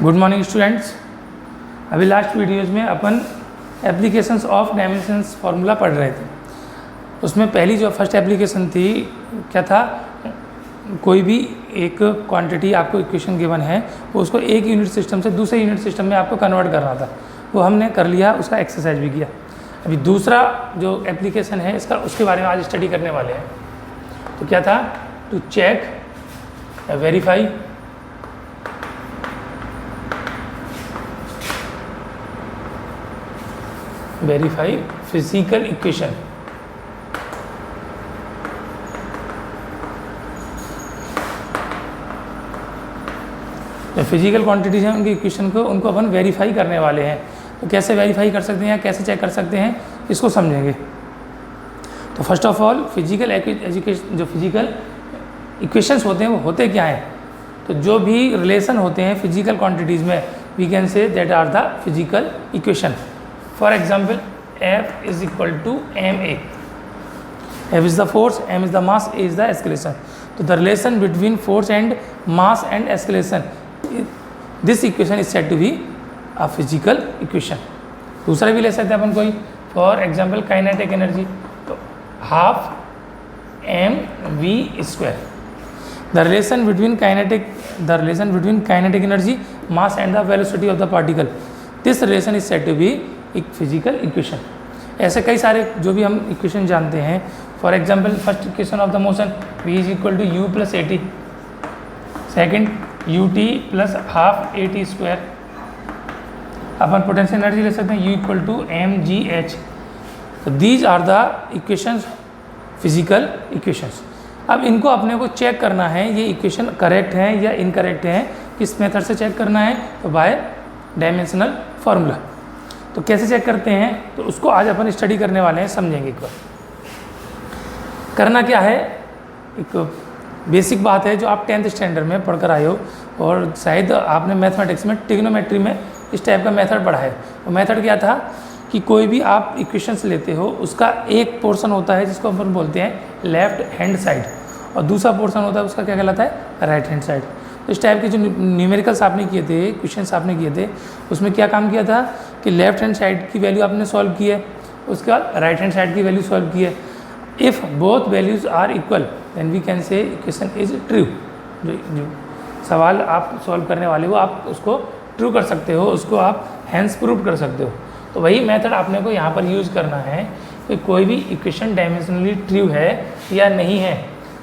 Good morning students. अभी last videos में अपन applications of dimensions formula पढ़ रहे थे। उसमें पहली जो फर्स्ट एप्लीकेशन थी क्या था, कोई भी एक क्वांटिटी आपको इक्वेशन गिवन है वो उसको एक यूनिट सिस्टम से दूसरे यूनिट सिस्टम में आपको कन्वर्ट करना था, वो हमने कर लिया, उसका एक्सरसाइज भी किया। अभी दूसरा जो एप्लीकेशन है इसका, उसके बारे में आज स्टडी करने वाले हैं। तो क्या था, to check verify physical equation. जो फिजिकल क्वांटिटीज हैं उनकी इक्वेशन को उनको अपन वेरीफाई करने वाले हैं। तो कैसे वेरीफाई कर सकते हैं या कैसे चेक कर सकते हैं इसको समझेंगे। तो first of all physical education, जो फिजिकल इक्वेशंस होते हैं वो होते क्या हैं, तो जो भी रिलेशन होते हैं फिजिकल क्वांटिटीज़ में we can say that are the physical equation. For example F is equal to ma. F is the force, m is the mass, a is the acceleration. तो the relation between force and mass and acceleration, this equation is said to be a physical equation. दूसरा भी ले सकते हैं अपन कोई, for example kinetic energy, तो half mv square. The relation between kinetic energy, mass and the velocity of the particle, this relation is said to be एक physical equation. ऐसे कई सारे जो भी हम इक्वेशन जानते हैं, for example first equation of the motion v is equal to u plus a t, second u t plus half a t square. अपन पोटेंशियल एनर्जी ले सकते हैं u equal to m g h. तो these are the equations, physical equations. अब इनको अपने को check करना है ये इक्वेशन करेक्ट है या इनकरेक्ट है। किस मेथड से चेक करना है, तो बाय डायमेंशनल फार्मूला। तो कैसे चेक करते हैं, तो उसको आज अपन स्टडी करने वाले हैं, समझेंगे एक बार। करना क्या है, एक बेसिक बात है जो आप 10th स्टैंडर्ड में पढ़कर आए हो, और शायद आपने मैथमेटिक्स में ट्रिग्नोमेट्री में इस टाइप का मेथड पढ़ा है। वो मेथड क्या था कि कोई भी आप इक्वेशंस लेते हो उसका एक पोर्शन होता है जिसको अपन बोलते हैं लेफ्ट हैंड साइड, और दूसरा पोर्शन होता है उसका क्या कहलाता है, राइट हैंड साइड। तो इस टाइप के जो न्यूमेरिकल्स आपने किए थे, क्वेश्चंस आपने किए थे, उसमें क्या काम किया था कि लेफ्ट हैंड साइड की वैल्यू आपने सॉल्व की है, उसके बाद राइट हैंड साइड की वैल्यू सॉल्व की है। If both values are equal then we can say equation is true. जो सवाल आप सॉल्व करने वाले हो आप उसको ट्रू कर सकते हो, उसको आप हैंस प्रूव कर सकते हो। तो वही मेथड आपने को यहाँ पर यूज़ करना है कि कोई भी इक्वेशन डायमेंशनली ट्रू है या नहीं है।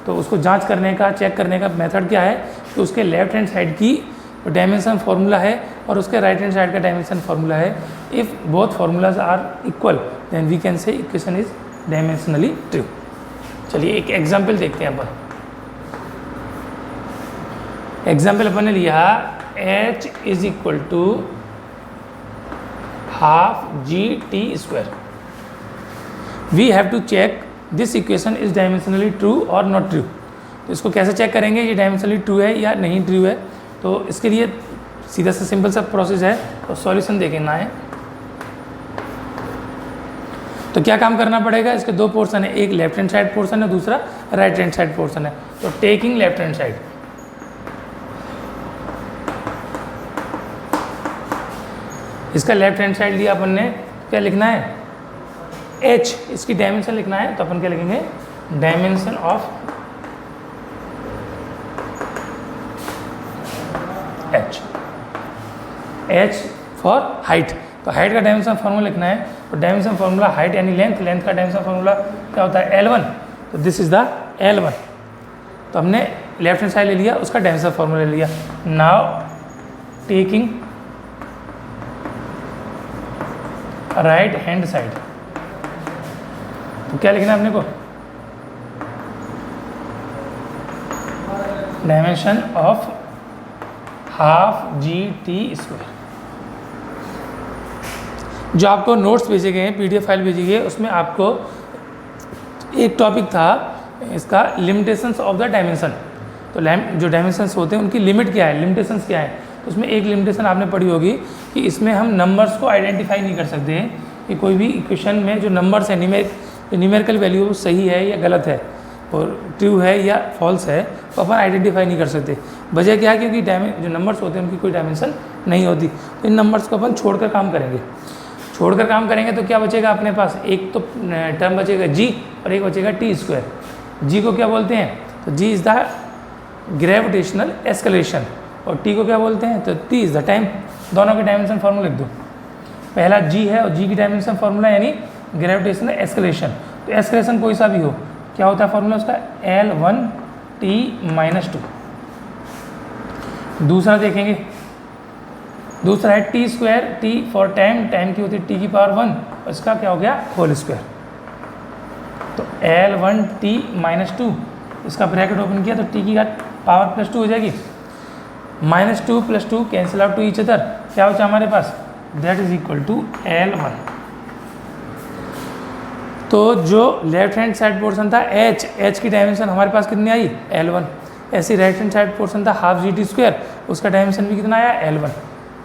तो उसको जांच करने का, चेक करने का मेथड क्या है कि उसके लेफ्ट हैंड साइड की डायमेंशन फार्मूला है और उसके राइट हैंड साइड का डायमेंशन फार्मूला है। If both formulas are equal then we can say equation is dimensionally true. चलिए एक एग्जांपल देखते हैं अपन। एग्जांपल अपन ने लिया h is equal to half g t square. We have to check this equation is dimensionally true और not true. तो इसको कैसे चेक करेंगे ये डायमेंशनली ट्रू है या नहीं ट्रू है। तो इसके लिए सीधा सा सिंपल सा प्रोसेस है, तो सॉल्यूशन देखना है। तो क्या काम करना पड़ेगा, इसके दो पोर्शन है, एक लेफ्ट हैंड साइड पोर्शन है, दूसरा राइट हैंड साइड पोर्शन है। तो टेकिंग लेफ्ट हैंड साइड, इसका लेफ्ट हैंड साइड लिया अपन ने, क्या लिखना है, h, इसकी डायमेंशन लिखना है। तो अपन क्या लिखेंगे, dimension of h for height. तो हाइट का डायमेंशन फार्मूला लिखना है। तो डायमेंशन फार्मूला हाइट यानी लेंथ, लेंथ का डायमेंशन फार्मूला क्या होता है, L1। तो दिस इज द L1। तो हमने लेफ्ट हैंड साइड ले लिया, उसका डायमेंशन फार्मूला ले लिया। Now taking right hand side, तो क्या लिखना है अपने को, dimension of half g t square. जो आपको नोट्स भेजे गए हैं, PDF फाइल भेजी गई है, उसमें आपको एक टॉपिक था इसका लिमिटेशंस ऑफ द डायमेंशन। तो जो डायमेंशंस होते हैं उनकी लिमिट क्या है, लिमिटेशंस क्या है। तो उसमें एक लिमिटेशन आपने पढ़ी होगी कि इसमें हम नंबर्स को आइडेंटिफाई नहीं कर सकते कि कोई भी इक्वेशन में जो नंबर्स है, न्यूमेरिकल वैल्यू सही है या गलत है, और ट्रू है या फॉल्स है, तो अपन आइडेंटिफाई नहीं कर सकते। वजह क्या है, क्योंकि जो नंबर्स होते हैं उनकी कोई डायमेंशन नहीं होती। तो इन नंबर्स को अपन छोड़कर काम करेंगे। छोड़कर काम करेंगे तो क्या बचेगा अपने पास, एक तो टर्म बचेगा g और एक बचेगा t स्क्वायर। g को क्या बोलते हैं, तो g is the gravitational acceleration, और t को क्या बोलते हैं, तो t इज़ द टाइम। दोनों के डायमेंशन फार्मूला लिख दो। पहला g है और g की डायमेंशन फार्मूला यानी ग्रेविटेशनल एक्सेलरेशन। तो एक्सेलरेशन कोई सा भी हो, क्या होता है फार्मूला उसका, L1t-2। दूसरा देखेंगे, दूसरा है T square, T for time, time की होती है टी की पावर 1, और इसका क्या हो गया, होल स्क्वायर। तो L1t-2, इसका ब्रैकेट ओपन किया तो टी की पावर +2 हो जाएगी। -2 + 2 cancel out to each other, क्या होता है हमारे पास, that is equal to L1। तो जो लेफ्ट हैंड साइड पोर्शन था h की डायमेंशन हमारे पास कितनी आई, L1। ऐसी राइट हैंड साइड पोर्शन था हाफ GT², उसका डायमेंशन भी कितना आया, L1।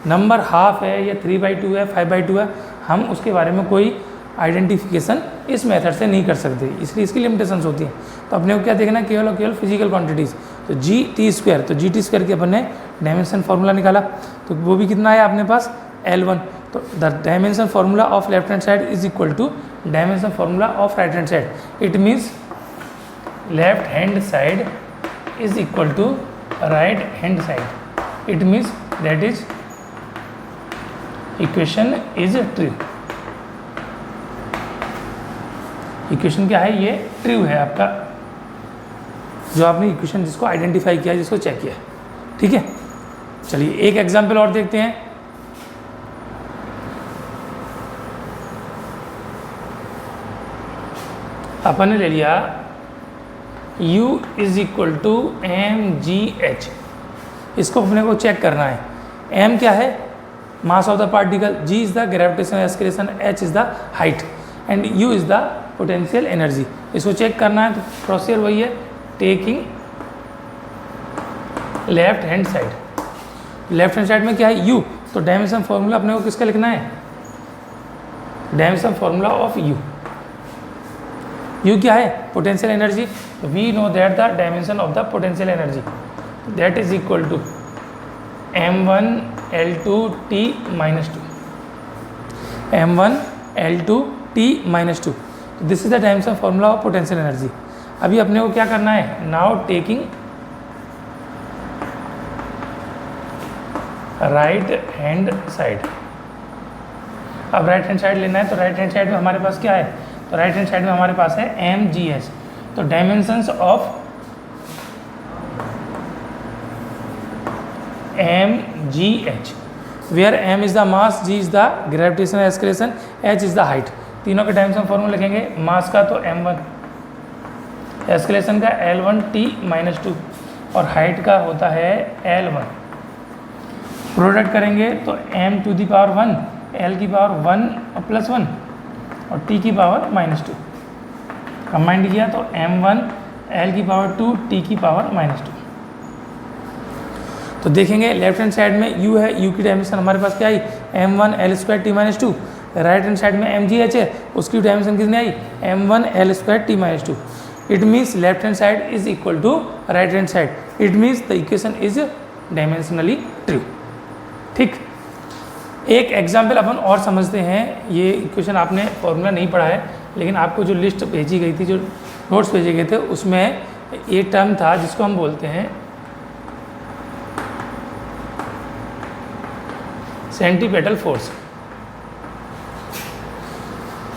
नंबर हाफ है या 3/2 है, 5/2 है, हम उसके बारे में कोई आइडेंटिफिकेशन इस मेथड से नहीं कर सकते, इसलिए इसकी लिमिटेशंस होती हैं। तो अपने को क्या देखना है, केवल और केवल फिजिकल क्वांटिटीज़। तो GT², तो GT² के अपन ने डायमेंशन फार्मूला निकाला, तो वो भी कितना आया अपने पास, L1। तो the dimension formula of left hand side is equal to dimension formula of right hand side. It means left hand side is equal to right hand side. It means that is equation is true. Equation क्या है, ये true है आपका, जो आपने equation जिसको identify किया, जिसको चेक किया। ठीक है, चलिए एक एग्जांपल और देखते हैं। अपन ने ले लिया U is equal to mgh। इसको अपने को चेक करना है। m क्या है, मास of the particle, g is the gravitational acceleration, h is the height and u is the potential energy. इसको चेक करना है तो प्रोसीजर वही है, taking left hand side. Left hand side में क्या है, u, तो डायमेंशन फॉर्मूला अपने को किसका लिखना है, dimension formula of u। u क्या है, potential energy. We know that the dimension of the potential energy that is equal to m1L2T - 2, m1L2T - 2। This is the dimension formula of potential energy. अभी अपने को क्या करना है, now taking right hand side. अब right hand side लेना है, तो राइट हैंड साइड में हमारे पास क्या है, तो राइट हैंड साइड में हमारे पास है mgh। तो dimensions of mgh, where m is the mass, g is the gravitational acceleration, h is the height. तीनों के डायमेंशन फॉर्मूला लिखेंगे। मास का तो m1, एक्सेलरेशन का L1t - 2 और हाइट का होता है L1। प्रोडक्ट करेंगे तो m to the power 1, l की पावर 1 + 1 और t की पावर -2। कंबाइंड किया तो m1 l की पावर 2 t की पावर -2। तो देखेंगे लेफ्ट हैंड साइड में u है, u की डायमेंशन हमारे पास क्या आई, m1L2T - 2। राइट हैंड साइड में mgh है, उसकी डायमेंशन कितनी आई, m1L2T - 2। It means left hand side is equal to right hand side. It means the equation is dimensionally true. ठीक, एक एग्जाम्पल अपन और समझते हैं। ये इक्वेशन आपने फॉर्मूला नहीं पढ़ा है, लेकिन आपको जो लिस्ट भेजी गई थी, जो नोट्स भेजे गए थे, उसमें ये टर्म था जिसको हम बोलते हैं सेंटीपेटल फोर्स।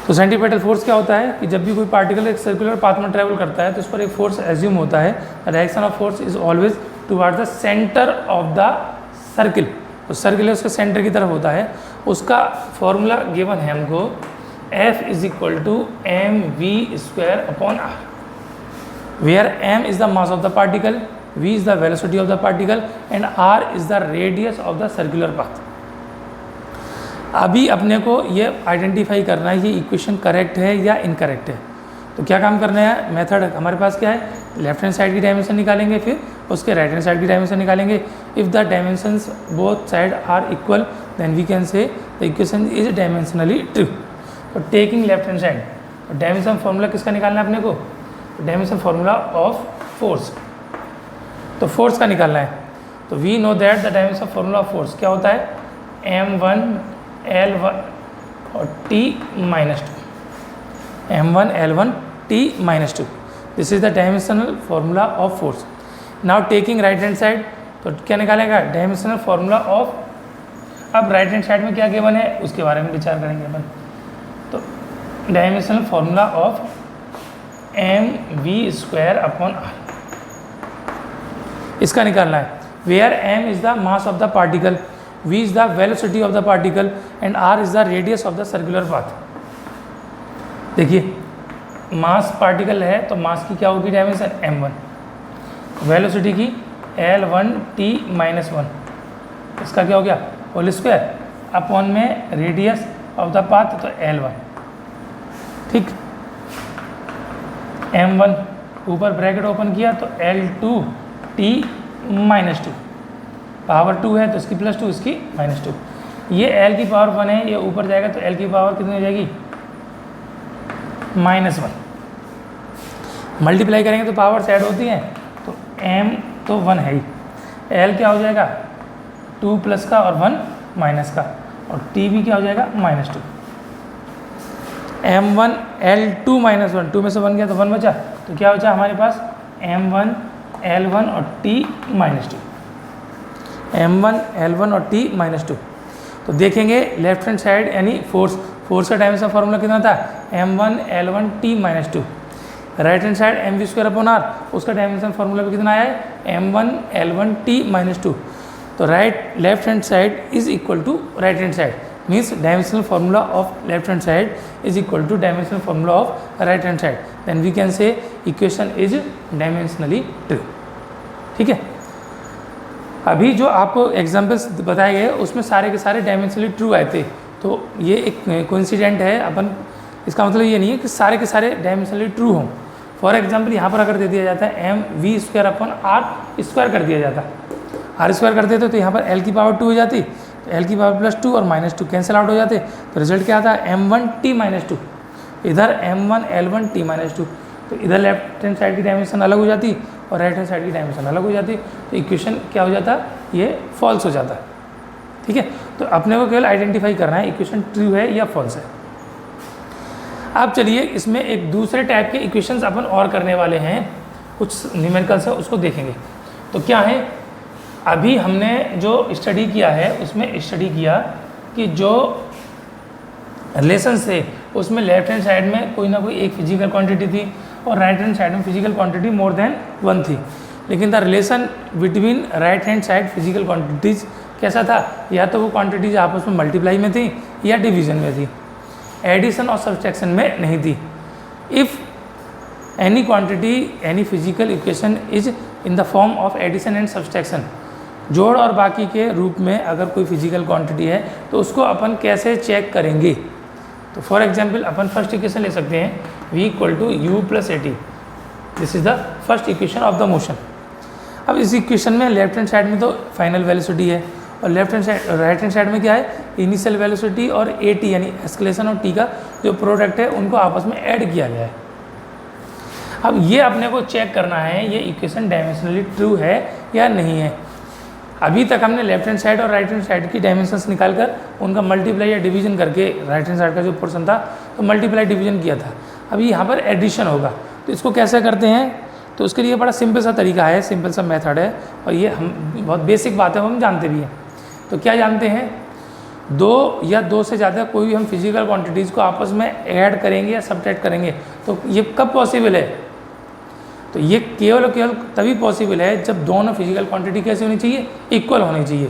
तो सेंटीपेटल फोर्स क्या होता है कि जब भी कोई पार्टिकल एक सर्कुलर पाथ में ट्रेवल करता है तो उस पर एक फोर्स एज्यूम होता है। Direction of force is always toward the centre of the circle. तो सर्किल उसके सेंटर की तरफ होता है। उसका फॉर्मूला गिवन है हमको, F is equal to mv²/r, where m is the mass of the particle, v is the velocity of the particle and r is the radius of the circular path. अभी अपने को ये identify करना है ये equation correct है या incorrect है। तो क्या काम करना है, मेथड हमारे पास क्या है, लेफ्ट हैंड साइड की डायमेंशन निकालेंगे, फिर उसके राइट हैंड साइड की डायमेंशन निकालेंगे। If the dimensions both side are equal then we can say the equation is dimensionally true. तो taking left hand side, dimension formula किसका निकालना है अपने को, डायमेंशन फार्मूला ऑफ फोर्स। तो फोर्स का निकालना है। तो we know that the dimension of formula of force क्या होता है, m1 L1 और t minus 2, m1 L1 t minus 2, this is the dimensional formula of force. Now taking right hand side, तो क्या निकालेगा, डायमेंशनल फॉर्मूला ऑफ, अब right hand side में क्या गिवन है उसके बारे में विचार करेंगे अपन। तो dimensional formula of mv² upon r, इसका निकालना है, where m is the mass of the particle, v is the velocity of the particle and r is the radius of the circular path. देखिए मास पार्टिकल है तो मास की क्या होगी dimension m1, velocity की L1 t माइनस 1, इसका क्या हो गया होल स्क्वायर अपॉन में रेडियस ऑफ द पाथ तो L1, ठीक। m1 ऊपर ब्रैकेट ओपन किया तो L2 t माइनस 2, पावर 2 है तो इसकी प्लस 2 इसकी माइनस 2, ये L की पावर 1 है, ये ऊपर जाएगा तो L की पावर कितनी हो जाएगी -1, मल्टीप्लाई करेंगे तो पावर्स ऐड होती हैं, तो m तो 1 है ही, L क्या हो जाएगा 2 प्लस का और 1 माइनस का, और t भी क्या हो जाएगा -2, m1 L2 माइनस 1, 2 में से 1 गया तो 1 बचा, तो क्या बचा हमारे पास m1 L1 और t माइनस 2, m1 L1 और t माइनस 2। तो देखेंगे लेफ्ट हैंड साइड यानी फोर्स का डायमेंशन फॉर्मूला कितना था m1 L1 t minus 2, right hand side mv² upon r, उसका डायमेंशन फॉर्मूला भी कितना आया है m1 L1 t माइनस 2। तो left hand side is equal to right hand side, means dimensional formula of left hand side is equal to dimensional formula of right hand side, then we can say equation is dimensionally true, ठीक है। अभी जो आपको examples बताए गए उसमें सारे के सारे डायमेंशनली ट्रू आए थे, तो ये एक कोइंसिडेंट है अपन, इसका मतलब ये नहीं है कि सारे के सारे डायमेंशनली ट्रू हों। फॉर एग्जांपल यहाँ पर अगर दे दिया जाता है mv² अपॉन r² कर दिया जाता, r² कर देते तो यहाँ पर l की पावर 2 हो जाती, तो l की पावर प्लस 2 और माइनस 2 कैंसिल आउट हो जाते, तो रिजल्ट क्या आता है m1 t माइनस 2, इधर m1 L1 t माइनस 2, तो इधर लेफ्ट हैंड साइड की डायमेंशन अलग हो जाती और राइट हैंड साइड की डायमेंशन अलग हो जाती, तो इक्वेशन क्या हो जाता, ये फॉल्स हो जाता, ठीक है। तो अपने को केवल आइडेंटिफाई करना है इक्वेशन ट्रू है या फॉल्स है। अब चलिए इसमें एक दूसरे टाइप के इक्वेशंस अपन और करने वाले हैं, कुछ न्यूमेरिकल्स है उसको देखेंगे। तो क्या है, अभी हमने जो स्टडी किया है उसमें स्टडी किया कि जो रिलेशंस थे उसमें लेफ्ट हैंड साइड में कोई ना कोई एक फिजिकल क्वांटिटी थी और राइट हैंड साइड में फिजिकल क्वांटिटी मोर देन 1 थी, लेकिन the relation between right hand side physical quantities कैसा था, या तो वो क्वांटिटीज आपस में मल्टीप्लाई में थी या डिवीजन में थी, एडिशन और सब्सट्रैक्शन में नहीं थी। If any quantity any physical equation is in the form of addition and subtraction, जोड़ और बाकी के रूप में अगर कोई फिजिकल क्वांटिटी है तो उसको अपन कैसे चेक करेंगे। तो फॉर एग्जांपल अपन फर्स्ट इक्वेशन ले सकते हैं v equal to u plus at, this is the first equation of the motion. अब इस इक्वेशन में लेफ्ट हैंड साइड में तो फाइनल वेलोसिटी है और left hand side right hand side में क्या है, इनिशियल वेलोसिटी और at यानी एस्केलेशन और t का जो प्रोडक्ट है उनको आपस में ऐड किया गया है। अब ये अपने को चेक करना है ये इक्वेशन डायमेंशनली ट्रू है या नहीं है। अभी तक हमने लेफ्ट हैंड साइड और राइट हैंड साइड की डायमेंशंस निकाल कर उनका मल्टीप्लाई या डिवीजन करके राइट हैंड साइड का जो पोर्शन था तो मल्टीप्लाई डिवीजन किया था। अभी यहाँ पर एडिशन होगा, तो इसको कैसे करते हैं, तो उसके लिए बड़ा सिंपल सा तरीका है, सिंपल सा मेथड है और ये हम बहुत बेसिक बात है, हम जानते भी हैं। तो क्या जानते हैं, दो या दो से ज़्यादा कोई भी हम फिजिकल क्वांटिटीज़ को आपस में ऐड करेंगे या सब्ट्रैक्ट करेंगे तो ये कब पॉसिबल है, तो ये केवल तभी पॉसिबल है जब दोनों फिजिकल क्वांटिटी कैसे होनी चाहिए, इक्वल होनी चाहिए।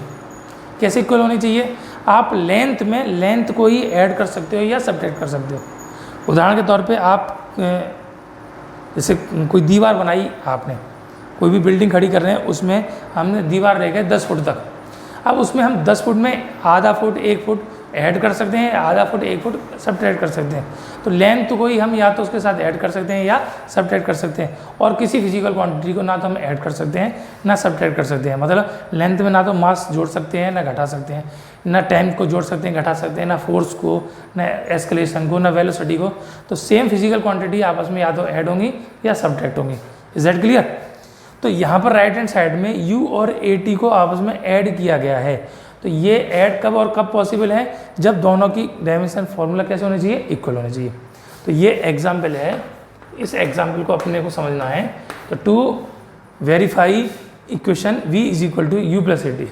कैसे इक्वल होनी चाहिए, आप लेंथ में लेंथ को ही ऐड कर सकते हो या सब्ट्रैक्ट कर सकते हो। उदाहरण के तौर पे आप जैसे कोई दीवार बनाई, आपने कोई भी बिल्डिंग खड़ी कर रहे हैं उसमें हमने दीवार रह गए 10 फुट तक, अब उसमें हम 10 फुट में आधा फुट 1 फुट ऐड कर सकते हैं, आधा फुट 1 फुट सब्ट्रैक्ट कर सकते हैं। तो लेंथ को ही हम या तो उसके साथ ऐड कर सकते हैं या सब्ट्रैक्ट कर सकते हैं, और किसी फिजिकल क्वांटिटी को ना तो हम ऐड कर सकते हैं ना सब्ट्रैक्ट कर सकते हैं। मतलब लेंथ में ना तो मास जोड़ सकते हैं ना घटा सकते हैं, ना टाइम को जोड़ सकते हैं घटा सकते हैं, ना फोर्स को, ना एस्केलेशन को, ना वेलोसिटी को। तो सेम फिजिकल क्वांटिटी आपस में या तो ऐड होंगी या सब्ट्रैक्ट होंगी। Is that clear. तो यहाँ पर राइट हैंड साइड में u और at को आपस में ऐड किया गया है। तो ये ऐड कब और कब पॉसिबल है, जब दोनों की डायमेंशन फॉर्मूला कैसे होने चाहिए, इक्वल होने चाहिए। तो ये एग्जाम्पल है, इस एग्जाम्पल को अपने को समझना है। तो to verify equation v is equal to u plus at,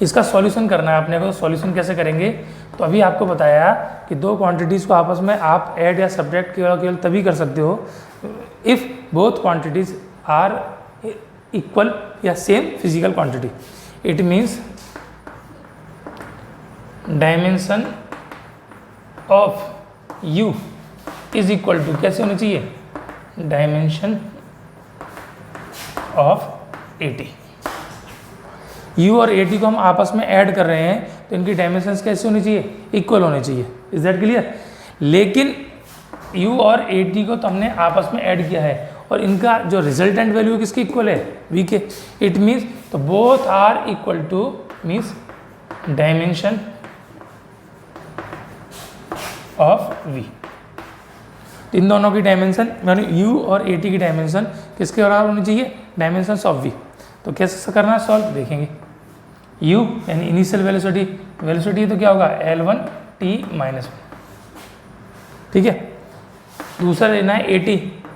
इसका सॉल्यूशन करना है अपने को। सॉल्यूशन कैसे करेंगे, तो अभी आपको बताया कि दो क्वांटिटीज़ को आपस में आप ऐड या सब्ट्रैक्ट केवल तभी कर सकते हो if both quantities are equal या same physical quantity. It means dimension of u is equal to कैसे होनी चाहिए, डायमेंशन ऑफ at। u और at को हम आपस में ऐड कर रहे हैं तो इनकी डायमेंशंस कैसे होनी चाहिए, इक्वल होने चाहिए। Is that clear. लेकिन u और at को तो हमने आपस में ऐड किया है और इनका जो रिजल्टेंट वैल्यू किसकी इक्वल है, v के। इट मीन्स तो both are equal to means dimension of v। इन दोनों की डायमेंशन यानी u और at की डायमेंशन किसके बराबर होनी चाहिए, डायमेंशन ऑफ v। तो कैसे करना सॉल्व देखेंगे। u यानी इनिशियल वेलोसिटी, वेलोसिटी तो क्या होगा L1 t माइनस 1, ठीक है। दूसरा लेना है at,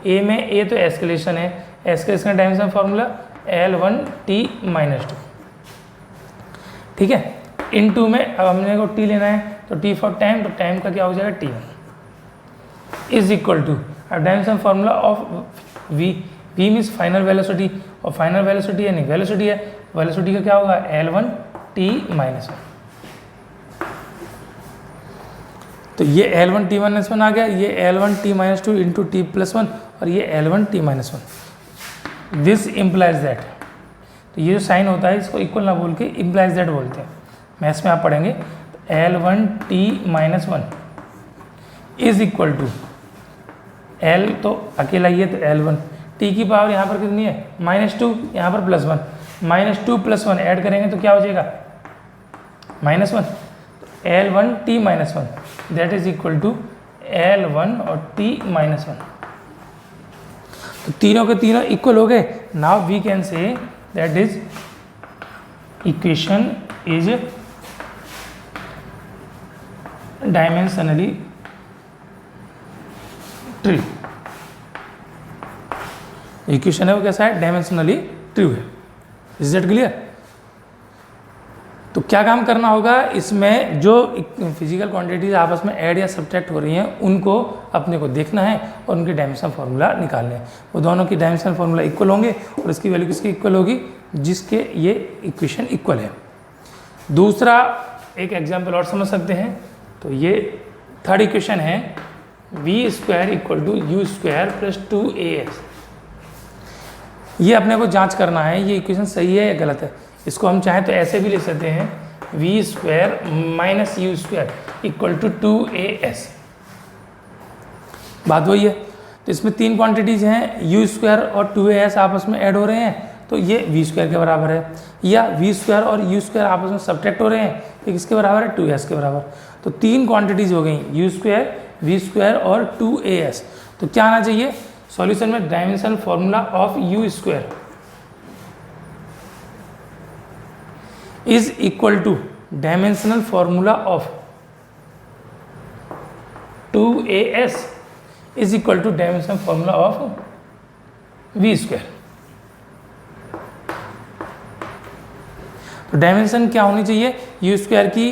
a में a तो एस्केलेशन है, एस्केलेशन का dimension formula L1 t minus 2, ठीक है। इन टू में अब हमने को t लेना है तो t फॉर टाइम, तो टाइम का क्या हो जाएगा t1 इज इक्वल टू, अब dimension formula of v, v means final velocity, और फाइनल वेलोसिटी यानी वेलोसिटी है, वेलोसिटी का क्या होगा L1 t माइनस 1। तो ये L1 t माइनस 1 आ गया, ये L1 t minus 2 into T plus 1 और ये L1 t minus 1। This implies that, तो ये जो साइन होता है इसको इक्वल ना बोल के इम्प्लाइज दैट बोलते हैं। मैथ्स में आप पढ़ेंगे L1 t minus 1 is equal to L तो अकेला ही है तो L1 t की पावर यहाँ पर कितनी है -2, यहाँ पर +1, -2 + 1 ऐड करेंगे तो क्या हो जाएगा -1, L1 t minus 1 that is equal to L1 और t माइनस 1। तो तीनों के तीनों इक्वल हो गए। Now we can say that is equation is dimensionally true. Equation है वो कैसा है, डायमेंशनली ट्रू है। Is that clear. तो क्या काम करना होगा, इसमें जो फिजिकल क्वांटिटीज आपस में ऐड या सब्ट्रैक्ट हो रही हैं उनको अपने को देखना है और उनके डायमेंशन फार्मूला निकालने हैं। वो दोनों की डायमेंशन फार्मूला इक्वल होंगे और इसकी वैल्यू किसकी इक्वल होगी, जिसके ये इक्वेशन इक्वल है। दूसरा एक एग्जाम्पल और समझ सकते हैं। तो ये थर्ड इक्वेशन है v² = u² + 2as। ये अपने को जांच करना है ये इक्वेशन सही है या गलत है। इसको हम चाहें तो ऐसे भी लिख सकते हैं v² - u² = 2as। बात वही है। तो इसमें तीन क्वांटिटीज हैं, u² और 2as आपस में ऐड हो रहे हैं तो ये v² के बराबर है, या v² और u² आपस में सब्ट्रैक्ट हो रहे हैं तो किसके बराबर है, 2s के बराबर। तो तीन क्वांटिटीज हो गई u², v² और 2as। तो क्या आना चाहिए सॉल्यूशन में, dimension formula of u² is equal to dimensional formula of 2as is equal to dimensional formula of v²। तो डायमेंशन क्या होनी चाहिए, u² की,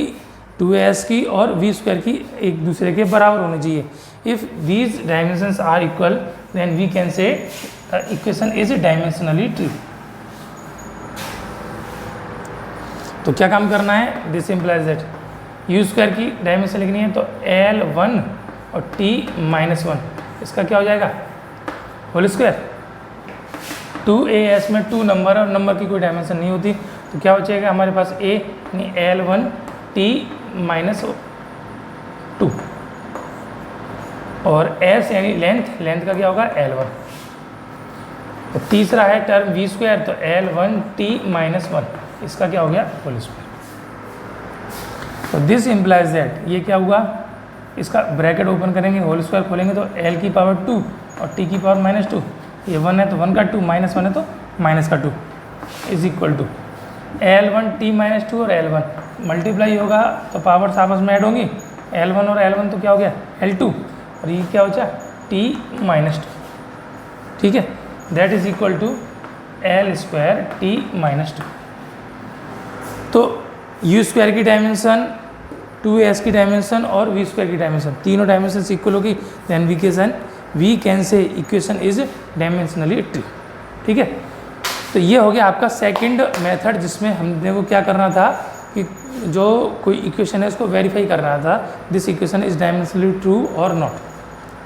2as की और v² की एक दूसरे के बराबर होनी चाहिए। If these dimensions are equal then we can say equation is dimensionally true। तो क्या काम करना है, दिस इम्प्लाइज दैट u² की डायमेंशन लिखनी है तो L1 और t माइनस 1, इसका क्या हो जाएगा होल स्क्वायर। 2as में 2 नंबर और नंबर की कोई डायमेंशन नहीं होती तो क्या बचेगा हमारे पास a यानी L1 t माइनस 2 और s यानी लेंथ, लेंथ का क्या होगा L1। तो तीसरा है टर्म v² तो L1 t माइनस 1, इसका क्या हो गया होल स्क्वायर। तो दिस इम्प्लाइज दैट ये क्या हुआ, इसका ब्रैकेट ओपन करेंगे होल स्क्वायर खोलेंगे तो L की पावर 2 और t की पावर -2 ये 1 है तो 1 का 2, -1 है तो माइनस का 2 इज इक्वल टू L1t-2 और L1 मल्टीप्लाई होगा तो पावर्स आपस में ऐड होंगी, L1 और L1 तो क्या हो गया L2 और ये क्या हो जाए t-2, ठीक है, that is equal to L2t-2। तो u² की डायमेंशन, 2s की डायमेंशन और v² की डायमेंशन, तीनों डायमेंशन इक्वल होगी, then we can say equation is dimensionally true, ठीक है। तो ये हो गया आपका सेकंड मेथड, जिसमें हमने को क्या करना था कि जो कोई इक्वेशन है उसको वेरीफाई करना था, this equation is dimensionally true और नॉट,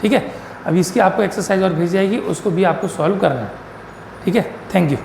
ठीक है। अभी इसकी आपको एक्सरसाइज और भेज जाएगी, उसको भी आपको सॉल्व करना है, ठीक है। Thank you.